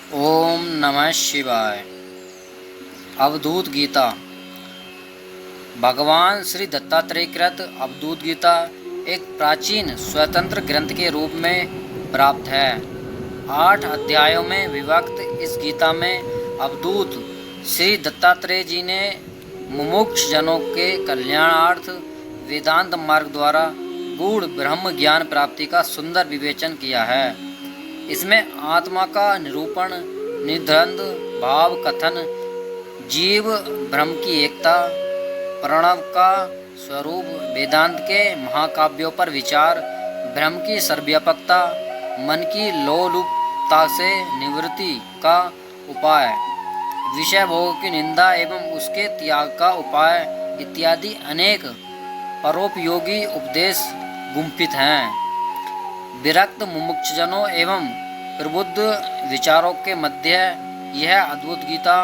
ओम नमः शिवाय। अवधूत गीता। भगवान श्री दत्तात्रेय कृत अवधूत गीता एक प्राचीन स्वतंत्र ग्रंथ के रूप में प्राप्त है। 8 अध्यायों में विभक्त इस गीता में अवधूत श्री दत्तात्रेय जी ने मुमुक्ष जनों के कल्याणार्थ वेदांत मार्ग द्वारा गूढ़ ब्रह्म ज्ञान प्राप्ति का सुंदर विवेचन किया है। इसमें आत्मा का निरूपण, निद्वंद भाव कथन, जीव ब्रह्म की एकता, प्रणव का स्वरूप, वेदांत के महाकाव्यों पर विचार, ब्रह्म की सर्वव्यापकता, मन की लोलुपता से निवृत्ति का उपाय, विषय भोग की निंदा एवं उसके त्याग का उपाय इत्यादि अनेक परोपयोगी उपदेश गुम्फित हैं। विरक्त मुमुक्षजनों एवं प्रबुद्ध विचारों के मध्य यह अद्भुत गीता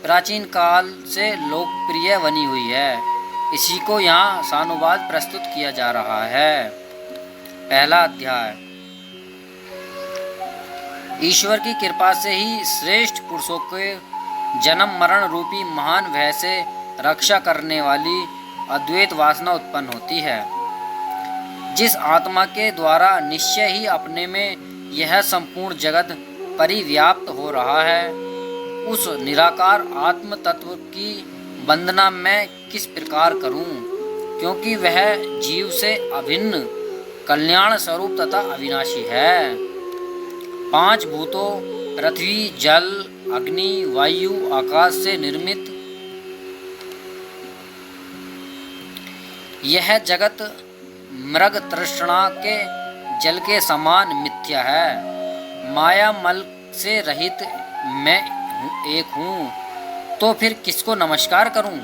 प्राचीन काल से लोकप्रिय बनी हुई है। इसी को यहाँ सानुवाद प्रस्तुत किया जा रहा है। पहला अध्याय। ईश्वर की कृपा से ही श्रेष्ठ पुरुषों के जन्म मरण रूपी महान भय से रक्षा करने वाली अद्वैत वासना उत्पन्न होती है। जिस आत्मा के द्वारा निश्चय ही अपने में यह संपूर्ण जगत परिव्याप्त हो रहा है, उस निराकार आत्म तत्व की वंदना मैं किस प्रकार करूं, क्योंकि वह जीव से अभिन्न कल्याण स्वरूप तथा अविनाशी है। 5 भूतों पृथ्वी, जल, अग्नि, वायु, आकाश से निर्मित यह जगत मृग तृष्णा के जल के समान मिथ्या है। माया मल से रहित मैं एक हूँ, तो फिर किसको नमस्कार करूँ?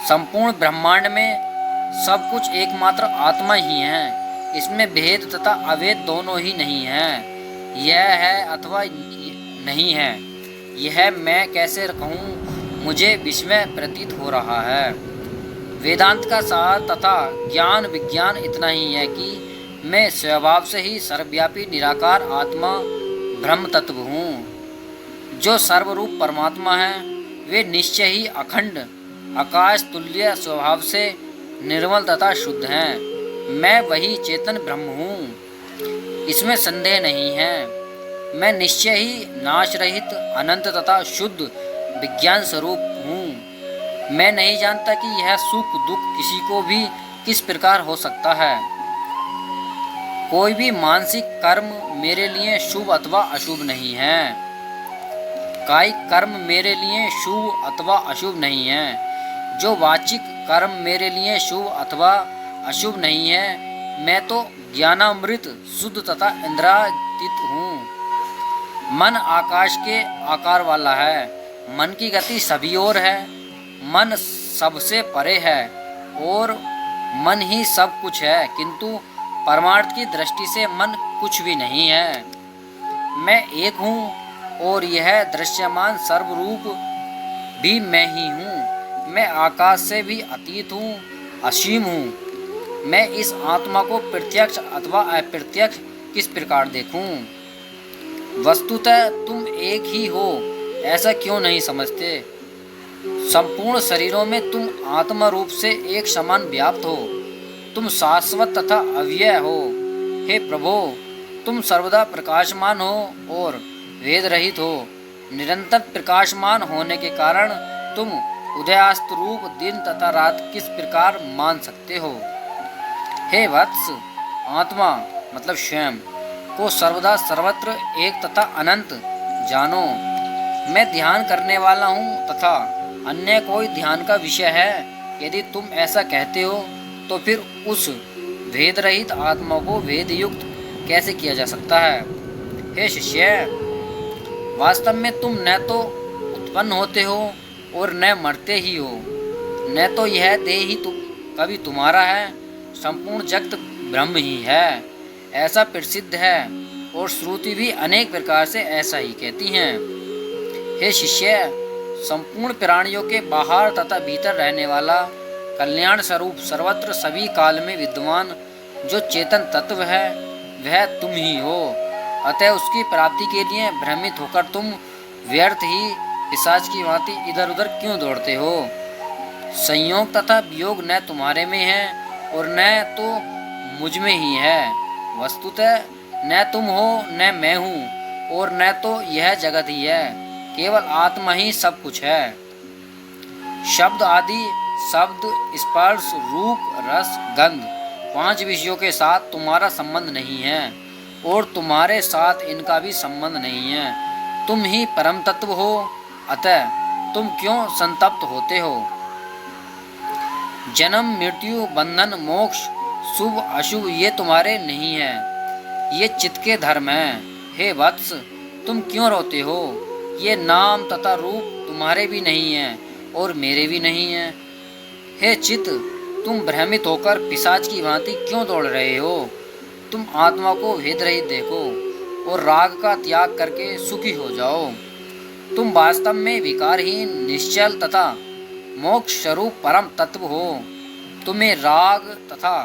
संपूर्ण ब्रह्मांड में सब कुछ एकमात्र आत्मा ही है। इसमें भेद तथा अभेद दोनों ही नहीं है। यह है अथवा नहीं है, यह मैं कैसे कहूँ, मुझे विस्मय प्रतीत हो रहा है। वेदांत का सार तथा ज्ञान विज्ञान इतना ही है कि मैं स्वभाव से ही सर्वव्यापी निराकार आत्मा ब्रह्म तत्व हूँ। जो सर्वरूप परमात्मा है वे निश्चय ही अखंड आकाश तुल्य स्वभाव से निर्मल तथा शुद्ध हैं। मैं वही चेतन ब्रह्म हूँ, इसमें संदेह नहीं है। मैं निश्चय ही नाश रहित अनंत तथा शुद्ध विज्ञान स्वरूप हूँ। मैं नहीं जानता कि यह सुख दुख किसी को भी किस प्रकार हो सकता है। कोई भी मानसिक कर्म मेरे लिए शुभ अथवा अशुभ नहीं है। कायिक कर्म मेरे लिए शुभ अथवा अशुभ नहीं है। जो वाचिक कर्म मेरे लिए शुभ अथवा अशुभ नहीं है। मैं तो ज्ञानामृत शुद्ध तथा इंद्रियातीत हूँ। मन आकाश के आकार वाला है। मन की गति सभी ओर है। मन सबसे परे है और मन ही सब कुछ है, किंतु परमार्थ की दृष्टि से मन कुछ भी नहीं है। मैं एक हूँ और यह दृश्यमान सर्वरूप भी मैं ही हूँ। मैं आकाश से भी अतीत हूँ, असीम हूँ। मैं इस आत्मा को प्रत्यक्ष अथवा अप्रत्यक्ष किस प्रकार देखूँ? वस्तुतः तुम एक ही हो, ऐसा क्यों नहीं समझते? संपूर्ण शरीरों में तुम आत्मा रूप से एक समान व्याप्त हो। तुम शाश्वत तथा अव्यय हो। हे प्रभो, तुम सर्वदा प्रकाशमान हो और वेद रहित हो। निरंतर प्रकाशमान होने के कारण तुम उदयास्त रूप दिन तथा रात किस प्रकार मान सकते हो? हे वत्स, आत्मा मतलब स्वयं को सर्वदा सर्वत्र एक तथा अनंत जानो। मैं ध्यान करने वाला हूँ तथा अन्य कोई ध्यान का विषय है। यदि तुम ऐसा कहते हो तो फिर उस भेद रहित आत्मा को भेद युक्त कैसे किया जा सकता है? हे शिष्य, वास्तव में तुम न तो उत्पन्न होते हो और न मरते ही हो। न तो यह देह ही कभी तुम्हारा है। संपूर्ण जगत ब्रह्म ही है, ऐसा प्रसिद्ध है और श्रुति भी अनेक प्रकार से ऐसा ही कहती हैं। हे शिष्य, संपूर्ण प्राणियों के बाहर तथा भीतर रहने वाला कल्याण स्वरूप सर्वत्र सभी काल में विद्यमान जो चेतन तत्व है वह तुम ही हो। अतः उसकी प्राप्ति के लिए भ्रमित होकर तुम व्यर्थ ही पिशाच की भांति इधर उधर क्यों दौड़ते हो? संयोग तथा वियोग न तुम्हारे में है और न तो मुझ में ही है। वस्तुतः न तुम हो न मैं हूँ और न तो यह जगत ही है, केवल आत्मा ही सब कुछ है। शब्द आदि शब्द, स्पर्श, रूप, रस, गंध 5 विषयों के साथ तुम्हारा संबंध नहीं है और तुम्हारे साथ इनका भी संबंध नहीं है। तुम ही परम तत्व हो, अतः तुम क्यों संतप्त होते हो? जन्म, मृत्यु, बंधन, मोक्ष, शुभ अशुभ ये तुम्हारे नहीं है, ये चित्त के धर्म हैं। हे वत्स, तुम क्यों रोते हो? ये नाम तथा रूप तुम्हारे भी नहीं है और मेरे भी नहीं है। हे चित्त, तुम भ्रमित होकर पिशाच की भांति क्यों दौड़ रहे हो? तुम आत्मा को भेद रहित देखो और राग का त्याग करके सुखी हो जाओ। तुम वास्तव में विकारहीन, निश्चल तथा मोक्ष स्वरूप परम तत्व हो। तुम्हें राग तथा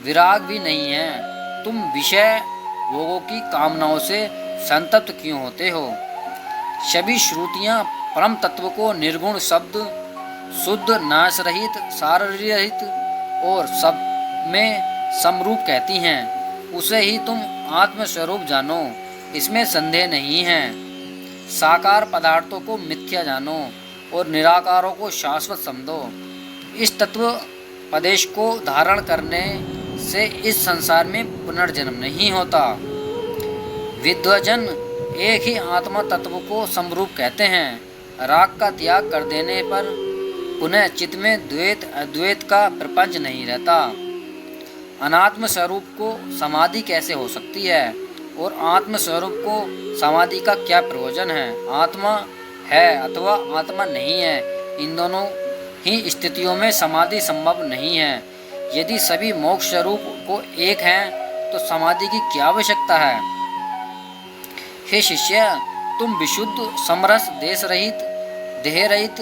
विराग भी नहीं है। तुम विषय भोगों की कामनाओं से संतप्त क्यों होते हो? सभी श्रुतियाँ परम तत्व को निर्गुण शब्द, शुद्ध, नाश रहित, सार रहित और सब में समरूप कहती हैं। उसे ही तुम आत्मस्वरूप जानो, इसमें संदेह नहीं है। साकार पदार्थों को मिथ्या जानो और निराकारों को शाश्वत समझो। इस तत्व पदेश को धारण करने से इस संसार में पुनर्जन्म नहीं होता। विद्वजन एक ही आत्मा तत्व को समरूप कहते हैं। राग का त्याग कर देने पर पुनः चित्त में द्वैत अद्वैत का प्रपंच नहीं रहता। अनात्म स्वरूप को समाधि कैसे हो सकती है और आत्म स्वरूप को समाधि का क्या प्रयोजन है? आत्मा है अथवा आत्मा नहीं है, इन दोनों ही स्थितियों में समाधि संभव नहीं है। यदि सभी मोक्ष स्वरूप को एक हैं तो समाधि की क्या आवश्यकता है? हे शिष्य, तुम विशुद्ध, समरस, देश रहित, देह रहित,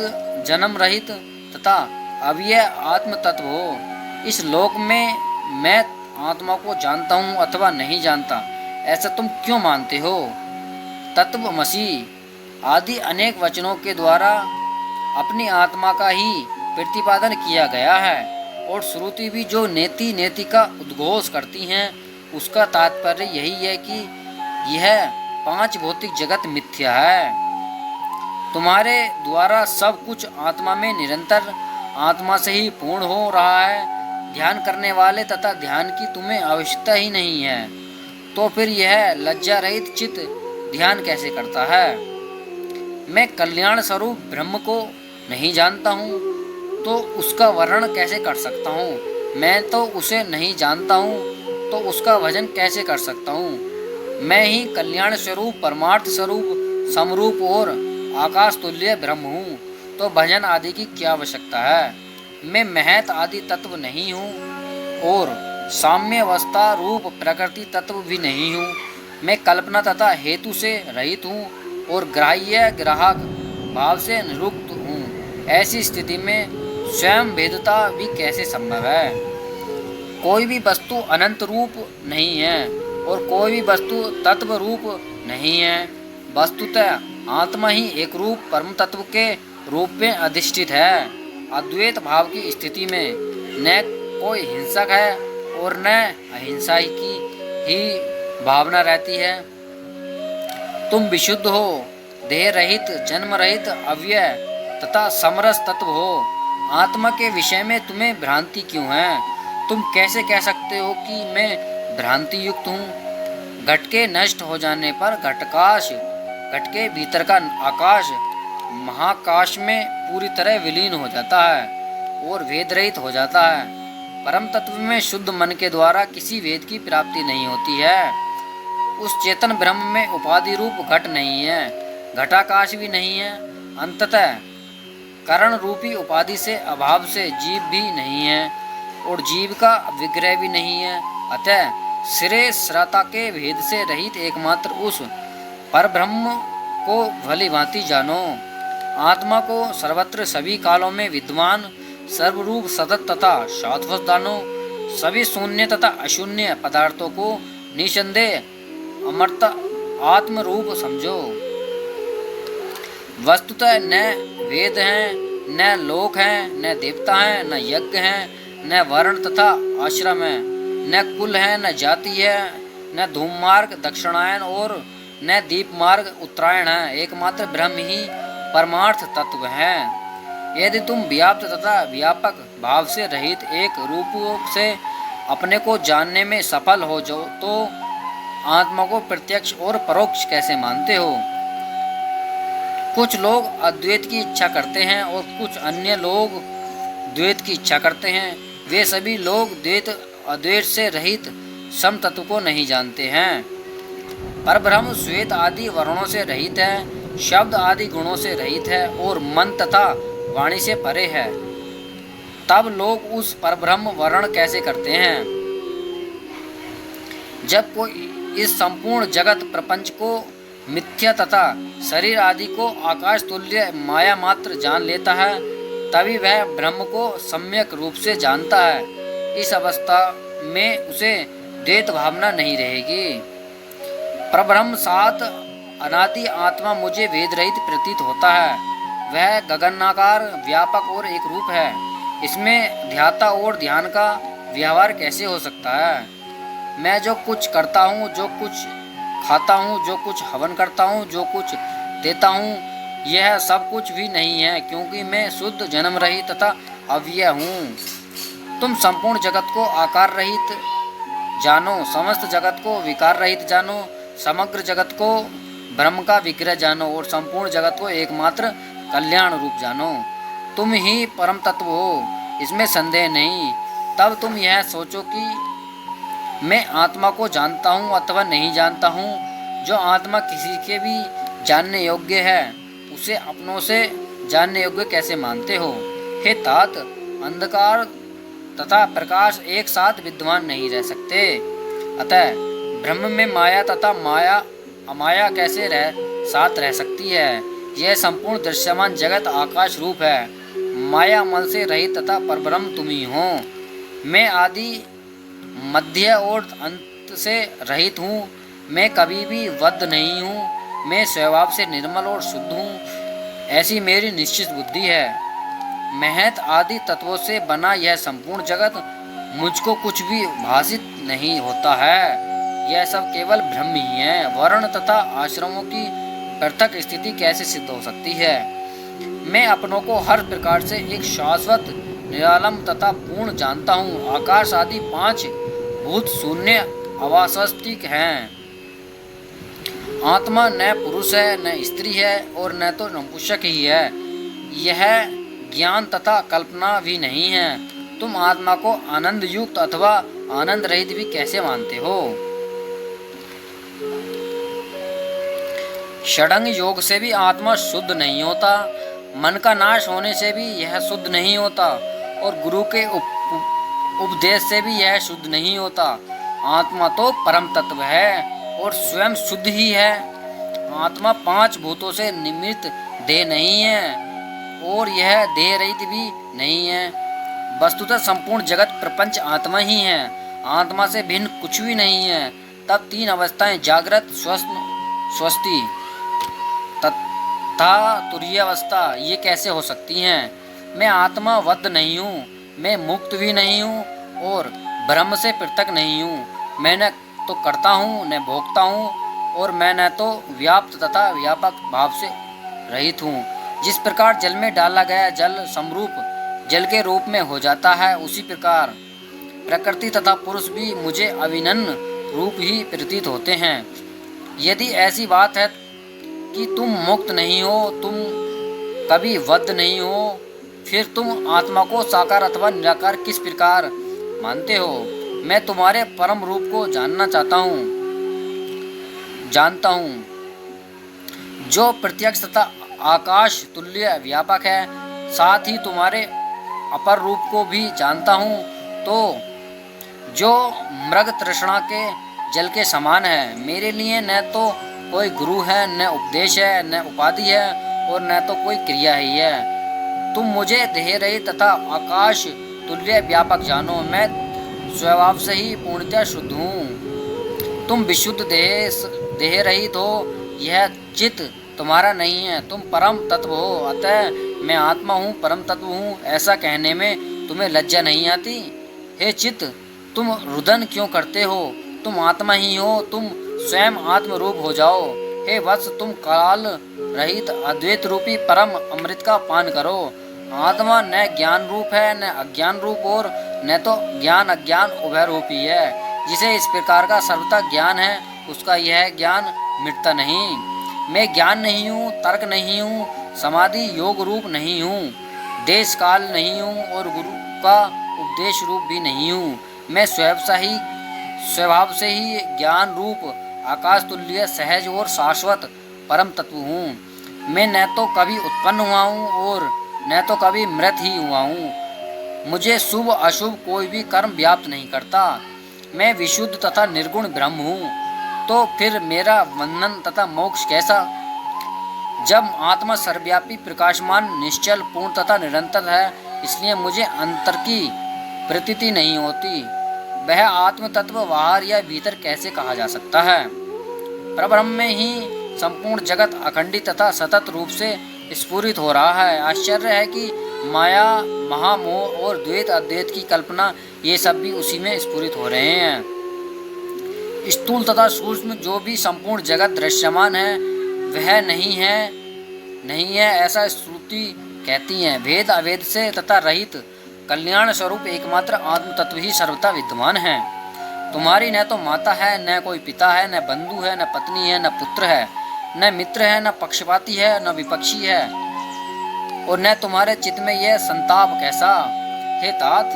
जन्म रहित तथा अव्यय आत्म तत्व हो। इस लोक में मैं आत्मा को जानता हूँ अथवा नहीं जानता, ऐसा तुम क्यों मानते हो? तत्वमसि आदि अनेक वचनों के द्वारा अपनी आत्मा का ही प्रतिपादन किया गया है और श्रुति भी जो नेति नेति का उद्घोष करती हैं उसका तात्पर्य यही है कि यह 5 भौतिक जगत मिथ्या है। तुम्हारे द्वारा सब कुछ आत्मा में निरंतर आत्मा से ही पूर्ण हो रहा है। ध्यान करने वाले तथा ध्यान की तुम्हें आवश्यकता ही नहीं है, तो फिर यह लज्जा रहित चित्त ध्यान कैसे करता है? मैं कल्याण स्वरूप ब्रह्म को नहीं जानता हूँ तो उसका वर्णन कैसे कर सकता हूँ? मैं तो उसे नहीं जानता हूँ तो उसका भजन कैसे कर सकता हूँ? मैं ही कल्याण स्वरूप, परमार्थ स्वरूप, समरूप और आकाश तुल्य ब्रह्म हूँ, तो भजन आदि की क्या आवश्यकता है? मैं महत आदि तत्व नहीं हूँ और साम्य अवस्था रूप प्रकृति तत्व भी नहीं हूँ। मैं कल्पना तथा हेतु से रहित हूँ और ग्राह्य ग्राहक भाव से निरुक्त हूँ। ऐसी स्थिति में स्वयं भेदता भी कैसे संभव है? कोई भी वस्तु अनंत रूप नहीं है और कोई भी वस्तु तत्व रूप नहीं है। वस्तुतः आत्मा ही एक रूप परम तत्व के रूप में अधिष्ठित है। अद्वैत भाव की स्थिति में न कोई हिंसक है और न अहिंसा की ही भावना रहती है। तुम विशुद्ध हो, देह रहित, जन्म रहित, अव्यय तथा समरस तत्व हो। आत्मा के विषय में तुम्हें भ्रांति क्यों है? तुम कैसे कह सकते हो कि मैं भ्रांति युक्त हूँ? घट के नष्ट हो जाने पर घटकाश, घट के भीतर का आकाश महाकाश में पूरी तरह विलीन हो जाता है और वेद रहित हो जाता है। परम तत्व में शुद्ध मन के द्वारा किसी वेद की प्राप्ति नहीं होती है। उस चेतन ब्रह्म में उपाधि रूप घट नहीं है, घटाकाश भी नहीं है। अंततः करण रूपी उपाधि से अभाव से जीव भी नहीं है और जीव का विग्रह भी नहीं है। अतः सिरे श्राता के भेद से रहित एकमात्र उस परब्रह्म को भली भांति जानो। आत्मा को सर्वत्र सभी कालों में विद्वान, सर्वरूप, सतत तथा शाश्वत जानो। सभी शून्य तथा अशून्य पदार्थों को निसंदेह अमरता आत्म रूप समझो। वस्तुतः न वेद हैं, न लोक हैं, न देवता हैं, न यज्ञ हैं, न वर्ण तथा आश्रम है, न कुल है, न जाति है, न धूम मार्ग दक्षिणायन और न दीप मार्ग उत्तरायण है। एकमात्र ब्रह्म ही परमार्थ तत्व है। यदि तुम व्याप्त तथा व्यापक भाव से रहित एक रूप से अपने को जानने में सफल हो जाओ तो आत्मा को प्रत्यक्ष और परोक्ष कैसे मानते हो? कुछ लोग अद्वैत की इच्छा करते हैं और कुछ अन्य लोग द्वैत की इच्छा करते हैं। वे सभी लोग द्वैत अद्वैत से रहित सम तत्व को नहीं जानते हैं। परब्रह्म श्वेत आदि वर्णों से रहित है, शब्द आदि गुणों से रहित है और मन तथा वाणी से परे है। तब लोग उस परब्रह्म वर्ण कैसे करते हैं? जब कोई इस संपूर्ण जगत प्रपंच को मिथ्या तथा शरीर आदि को आकाश तुल्य माया मात्र जान लेता है, तभी वह ब्रह्म को सम्यक रूप से जानता है। इस अवस्था में उसे द्वैत भावना नहीं रहेगी। परब्रह्म सात अनादि आत्मा मुझे वेद रहित प्रतीत होता है। वह गगनाकार व्यापक और एक रूप है। इसमें ध्याता और ध्यान का व्यवहार कैसे हो सकता है? मैं जो कुछ करता हूँ, जो कुछ खाता हूँ, जो कुछ हवन करता हूँ, जो कुछ देता हूँ, यह सब कुछ भी नहीं है, क्योंकि मैं शुद्ध जन्म रहित तथा अव्यय हूँ। तुम संपूर्ण जगत को आकार रहित जानो, समस्त जगत को विकार रहित जानो, समग्र जगत को ब्रह्म का विग्रह जानो और संपूर्ण जगत को एकमात्र कल्याण रूप जानो। तुम ही परम तत्व हो, इसमें संदेह नहीं। तब तुम यह सोचो कि मैं आत्मा को जानता हूँ अथवा नहीं जानता हूँ। जो आत्मा किसी के भी जानने योग्य है, उसे अपनों से जानने योग्य कैसे मानते हो? हे तात, अंधकार तथा प्रकाश एक साथ विद्यमान नहीं रह सकते। अतः ब्रह्म में माया तथा माया अमाया कैसे साथ रह सकती है? यह संपूर्ण दृश्यमान जगत आकाश रूप है। माया मल से रहित तथा परब्रह्म तुम ही हो। मैं आदि मध्य और अंत से रहित हूँ। मैं कभी भी बद्ध नहीं हूँ। मैं स्वभाव से निर्मल और शुद्ध हूँ, ऐसी मेरी निश्चित बुद्धि है। महत आदि तत्वों से बना यह संपूर्ण जगत मुझको कुछ भी भाषित नहीं होता है। यह सब केवल ब्रह्म ही है। वर्ण तथा आश्रमों की पृथक स्थिति कैसे सिद्ध हो सकती है? मैं अपनों को हर प्रकार से एक शाश्वत निरालम तथा पूर्ण जानता हूँ। आकाश आदि पांच भूत शून्य अवास्तविक हैं। आत्मा न पुरुष है, न स्त्री है और न तो नपुंसक ही है। यह ज्ञान तथा कल्पना भी नहीं है। तुम आत्मा को आनंद युक्त अथवा आनंद रहित भी कैसे मानते हो? षडंग योग से भी आत्मा शुद्ध नहीं होता। मन का नाश होने से भी यह शुद्ध नहीं होता और गुरु के उपदेश से भी यह शुद्ध नहीं होता। आत्मा तो परम तत्व है और स्वयं शुद्ध ही है। आत्मा पांच भूतों से निर्मित देह नहीं है और यह देह रहित भी नहीं है। वस्तुतः संपूर्ण जगत प्रपंच आत्मा ही है। आत्मा से भिन्न कुछ भी नहीं है। तब तीन अवस्थाएं जागृत, स्वस्ति तथा तुरीयावस्था ये कैसे हो सकती हैं? मैं आत्मा बद्ध नहीं हूँ, मैं मुक्त भी नहीं हूँ और ब्रह्म से पृथक नहीं हूँ। मैं न तो करता हूँ न भोगता हूँ और मैं न तो व्याप्त तथा व्यापक भाव से रहित हूँ। जिस प्रकार जल में डाला गया जल समरूप जल के रूप में हो जाता है, उसी प्रकार प्रकृति तथा पुरुष भी मुझे अभिन्न रूप ही प्रतीत होते हैं। यदि ऐसी बात है कि तुम मुक्त नहीं हो, तुम कभी बद्ध नहीं हो, फिर तुम आत्मा को साकार अथवा निराकार किस प्रकार मानते हो? मैं तुम्हारे परम रूप को जानना जानता हूँ, जो प्रत्यक्ष तथा आकाश तुल्य व्यापक है। साथ ही तुम्हारे अपर रूप को भी जानता हूँ, तो जो मृग तृष्णा के जल के समान है। मेरे लिए न तो कोई गुरु है, न उपदेश है, न उपाधि है और न तो कोई क्रिया ही है। तुम मुझे देह रहित तथा आकाश तुल्य व्यापक जानो। मैं स्वभाव से ही पूर्णतः शुद्ध हूँ। तुम विशुद्ध देह रहित हो, यह चित्त तुम्हारा नहीं है, तुम परम तत्व हो, अतः मैं आत्मा हूँ, परम तत्व हूँ, ऐसा कहने में तुम्हें लज्जा नहीं आती? हे चित्त, तुम रुदन क्यों करते हो? तुम आत्मा ही हो, तुम स्वयं आत्म रूप हो जाओ। हे वत्स, तुम काल रहित अद्वैत रूपी परम अमृत का पान करो। आत्मा न ज्ञान रूप है, न अज्ञान रूप, और न तो ज्ञान अज्ञान उभय रूपी है। जिसे इस प्रकार का सर्वथा ज्ञान है, उसका यह ज्ञान मिटता नहीं। मैं ज्ञान नहीं हूँ, तर्क नहीं हूँ, समाधि योग रूप नहीं हूँ, देश काल नहीं हूँ, और गुरु का उपदेश रूप भी नहीं हूँ। मैं स्वभाव से ही ज्ञान रूप आकाश तुल्य सहज और शाश्वत परम तत्व हूँ। मैं न तो कभी उत्पन्न हुआ हूँ और न तो कभी मृत ही हुआ हूँ। मुझे शुभ अशुभ कोई भी कर्म व्याप्त नहीं करता। मैं विशुद्ध तथा निर्गुण ब्रह्म हूँ, तो फिर मेरा बंधन तथा मोक्ष कैसा? जब आत्मा सर्वव्यापी प्रकाशमान निश्चल पूर्ण तथा निरंतर है, इसलिए मुझे अंतर की प्रतीति नहीं होती। वह आत्म तत्व बाहर या भीतर कैसे कहा जा सकता है? परब्रह्म में ही संपूर्ण जगत अखंडित तथा सतत रूप से स्फुरित हो रहा है। आश्चर्य है कि माया, महामोह और द्वैत अद्वैत की कल्पना, ये सब भी उसी में स्फुरित हो रहे हैं। स्थूल तथा सूक्ष्म जो भी संपूर्ण जगत दृश्यमान है, वह नहीं है ऐसा श्रुति कहती है। भेद अभेद से तथा रहित कल्याण स्वरूप एकमात्र आत्म तत्व ही सर्वथा विद्यमान है। तुम्हारी न तो माता है, न कोई पिता है, न बंधु है, न पत्नी है, न पुत्र है, न मित्र है, न पक्षपाती है, न विपक्षी है, और न तुम्हारे चित्त में यह संताप कैसा? हे तात,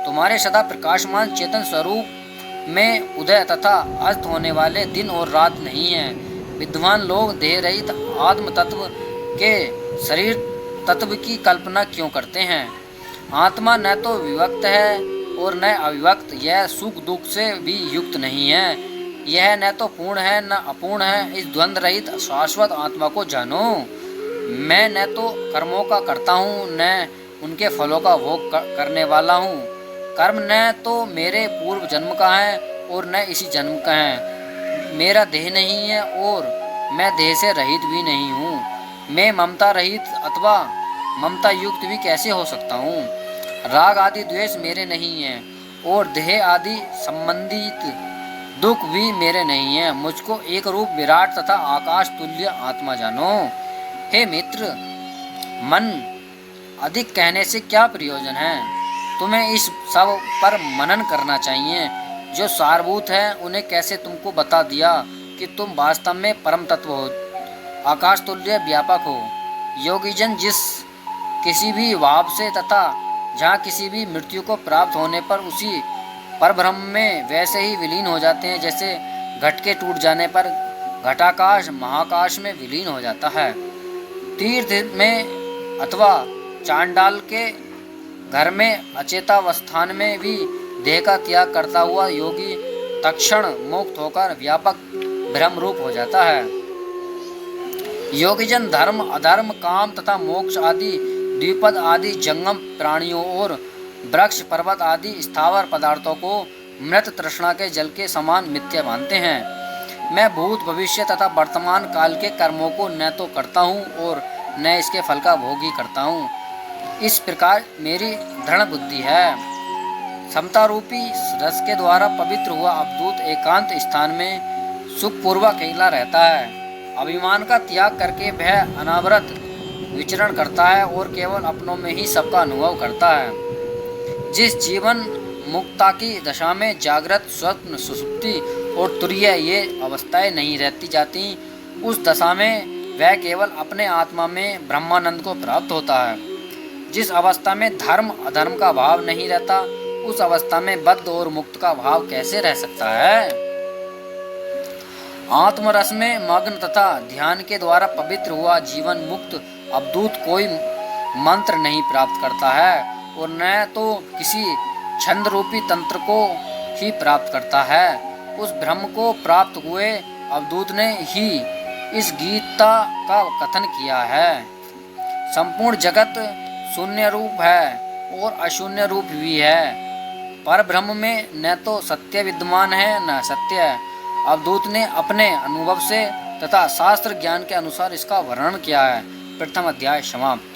तुम्हारे सदा प्रकाशमान चेतन स्वरूप में उदय तथा अस्त होने वाले दिन और रात नहीं है। विद्वान लोग देह रहित आत्म तत्व के शरीर तत्व की कल्पना क्यों करते हैं? आत्मा न तो विभक्त है और न अविभक्त, यह सुख दुख से भी युक्त नहीं है, यह न तो पूर्ण है न अपूर्ण है। इस द्वंद्व रहित शाश्वत आत्मा को जानो। मैं न तो कर्मों का करता हूँ, न उनके फलों का भोग करने वाला हूँ। कर्म न तो मेरे पूर्व जन्म का है और न इसी जन्म का है। मेरा देह नहीं है और मैं देह से रहित भी नहीं हूँ। मैं ममता रहित अथवा ममता युक्त भी कैसे हो सकता हूँ? राग आदि द्वेष मेरे नहीं है और देह आदि संबंधित दुख भी मेरे नहीं है। मुझको एक रूप विराट तथा आकाश तुल्य आत्मा जानो। हे मित्र, मन अधिक कहने से क्या प्रयोजन है? तुम्हें इस सब पर मनन करना चाहिए। जो सारभूत है उन्हें कैसे तुमको बता दिया कि तुम वास्तव में परम तत्व हो, आकाश तुल्य व्यापक हो। योगीजन जिस किसी भी भाव से तथा जहाँ किसी भी मृत्यु को प्राप्त होने पर उसी परब्रह्म में वैसे ही विलीन हो जाते हैं जैसे घट के टूट जाने पर घटाकाश महाकाश में विलीन हो जाता है। तीर्थ में अथवा चांडाल के घर में अचेतावस्थान में भी देह का त्याग करता हुआ योगी तत्क्षण मुक्त होकर व्यापक ब्रह्म रूप हो जाता है। योगीजन धर्म अधर्म काम तथा मोक्ष आदि द्विपद आदि जंगम प्राणियों और वृक्ष पर्वत आदि स्थावर पदार्थों को मृत तृष्णा के जल के समान मिथ्या मानते हैं। मैं भूत भविष्य तथा वर्तमान काल के कर्मों को न तो करता हूँ और न इसके फल का भोग ही करता हूँ। इस प्रकार मेरी दृढ़ बुद्धि है। समता रूपी रस के द्वारा पवित्र हुआ अवधूत एकांत स्थान में सुखपूर्वक अकेला रहता है। अभिमान का त्याग करके वह अनावरत विचरण करता है और केवल अपनों में ही सबका अनुभव करता है। जिस जीवन मुक्ता की दशा में जागृत स्वप्न सुषुप्ति और तुरीय ये अवस्थाएं नहीं रहती जाती, उस दशा में वह केवल अपने आत्मा में ब्रह्मानंद को प्राप्त होता है। जिस अवस्था में धर्म अधर्म का भाव नहीं रहता, उस अवस्था में बद्ध और मुक्त का भाव कैसे रह सकता है? आत्मरस में मग्न तथा ध्यान के द्वारा पवित्र हुआ जीवन मुक्त अवधूत कोई मंत्र नहीं प्राप्त करता है और न तो किसी छंद रूपी तंत्र को ही प्राप्त करता है। उस ब्रह्म को प्राप्त हुए अवधूत ने ही इस गीता का कथन किया है। संपूर्ण जगत शून्य रूप है और अशून्य रूप भी है। पर ब्रह्म में न तो सत्य विद्यमान है न सत्य है अवधूत ने अपने अनुभव से तथा शास्त्र ज्ञान के अनुसार इसका वर्णन किया है। प्रथम अध्याय समाप्त।